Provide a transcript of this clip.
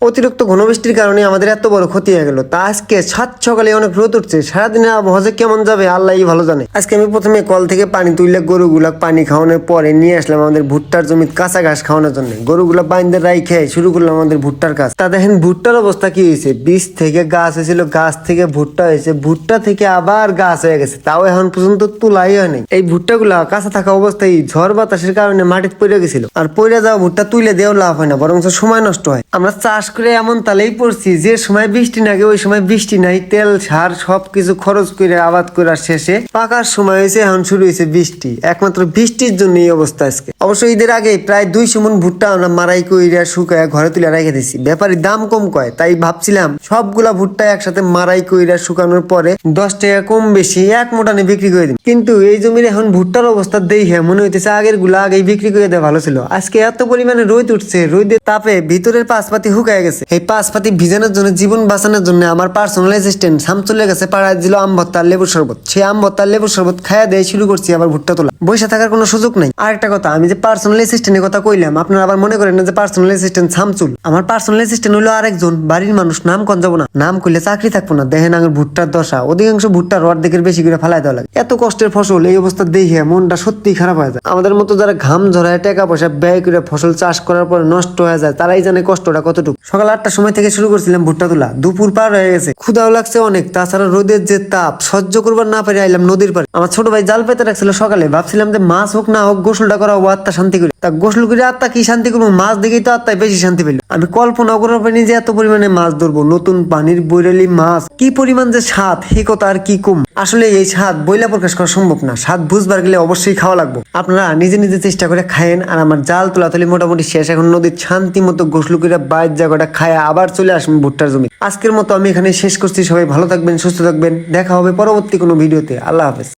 অতিরিক্ত ঘন বৃষ্টির কারণে আমাদের এত বড় ক্ষতি হয়ে গেল। তা আজকে সাত সকালে অনেক রোদ উঠছে, সারাদিনে আবহাওয়া যে কেমন যাবে আল্লাহই ভালো জানে। আজকে আমি প্রথমে কল থেকে পানি তুললে গরুগুলা পানি খাওয়ানোর পরে নিয়ে আসলাম আমাদের ভুট্টার জমি কাঁচা ঘাস খাওয়ানোর জন্য। গরুগুলা বাইন্দে রাইখে শুরু করলাম আমাদের ভুট্টার কাজ। তা দেখেন ভুট্টার অবস্থা কি হয়েছে, বীজ থেকে গাছ হয়েছিল, গাছ থেকে ভুট্টা হয়েছে, ভুট্টা থেকে আবার গাছ হয়ে গেছে, তাও এখন পর্যন্ত তুলাই হয়নি। এই ভুট্টাগুলা কাঁচা থাকা অবস্থায় ঝড় বাতাসের কারণে মাটিতে পড়ে গেছিল, আর পড়ে যাওয়া ভুট্টা তুলে দেওয়া লাভ হয় না, বরং সময় নষ্ট হয়। আমরা চাষ করে এমন তালেই পড়ছি যে সময় বৃষ্টি নাগে ওই সময় বৃষ্টি নাই, তেল সার সবকিছু খরচ করে আবাদ করার শেষে পাকার সময় হয়েছে, এখন শুরু হয়েছে বৃষ্টি। একমাত্র বৃষ্টির জন্য এই অবস্থা আজকে। অবশ্য ঈদের আগে প্রায় 200 মণ ভুট্টা আমরা মারাই কইরা শুকায় ঘরে তুলে রেখে দিছি। ব্যাপারী দাম কম কয়, তাই ভাবছিলাম সবগুলা ভুট্টা একসাথে মারাই কইরা শুকানোর পরে 10 টাকা কম বেশি এক মোটানে বিক্রি করে দিন। কিন্তু এই জমির এখন ভুট্টার অবস্থা দেখে মনে হইতেছে আগের গুলা আগেই বিক্রি করে দেওয়া ভালো ছিল। আজকে এত পরিমাণে রোদ উঠছে, রোদের তাপে ভিতরের পাশপাতি হুকায় গেছে। এই পাশপাতি ভিজানোর জন্য, জীবন বাঁচানোর জন্য আমার পার্সোনাল অ্যাসিস্ট্যান্ট শামসুলের কাছে পাড়ায় দিল আম ভর্তা আর লেবুর শরবত। সেই আম ভর্তা আর লেবুর শরবত খাইয়া দিয়ে শুরু করছি আবার ভুট্টা তোলা। বসে থাকার কোনো সুযোগ নাই। আরেকটা কথা, আমি যে পার্সোনাল অ্যাসিস্ট্যান্টের কথা কইলাম, আপনারা আবার মনে করেন না যে পার্সোনাল অ্যাসিস্ট্যান্ট শামসুল। আমার পার্সোনাল অ্যাসিস্ট্যান্ট হলো আরেকজন বাড়ির মানুষ, নাম কোন যাবো না, নাম করলে চাকরি থাকবো না। দেখেন আমার ভুট্টার দশা, অধিকাংশ ভুট্টার অর্ধেকের বেশি করে ফেলাই দেওয়া লাগে। এত কষ্টের ফসল এই অবস্থা দেখে মনটা সত্যি খারাপ হয়ে যায়। আমাদের মতো যারা ঘাম ঝরায় টাকা পয়সা ব্যয় করে ফসল চাষ করার পরে নষ্ট হয়ে যায়, তারাই জানে কষ্টটা কতটুকু। সকাল 8টার সময় থেকে শুরু করছিলাম ভুট্টা তোলা, দুপুর পার হয়ে গেছে, ক্ষুধাও লাগছে অনেক। তাছাড়া রোদের যে তাপ সহ্য করবার না পারে আইলাম নদীর পারে। আমার ছোট ভাই জাল পেতে রাখছিল সকালে, ভাবছিলাম যে মাছ হোক না হোক গোসলটা করা হবো আত্মা শান্তি করে। তা গোসল করে আত্মা কি শান্তি করবো, মাছ দেখেই তো আত্মায় বেশি শান্তি পেল। আমি কল্পনা করার পারিনি যে এত পরিমাণে মাছ ধরবো, নতুন পানির বৈরালি মাছ, কি পরিমাণ যে স্বাদ, হে কথা আর কি কম। আসলে এই স্বাদ বইলা প্রকাশ করা সম্ভব না, স্বাদ বুঝবার গেলে অবশ্যই খাওয়া লাগবে। আপনারা নিজে নিজে চেষ্টা করে খায়েন। আর আমার জাল তোলাতুলি মোটামুটি শেষ, এখন নদীর শান্তি মতো গোসল করে বাইর জায়গাটা খায়া আবার চলে আসবেন ভুট্টার জমি। আজকের মতো আমি এখানে শেষ করছি। সবাই ভালো থাকবেন, সুস্থ থাকবেন, দেখা হবে পরবর্তী কোনো ভিডিওতে। আল্লাহ হাফেজ।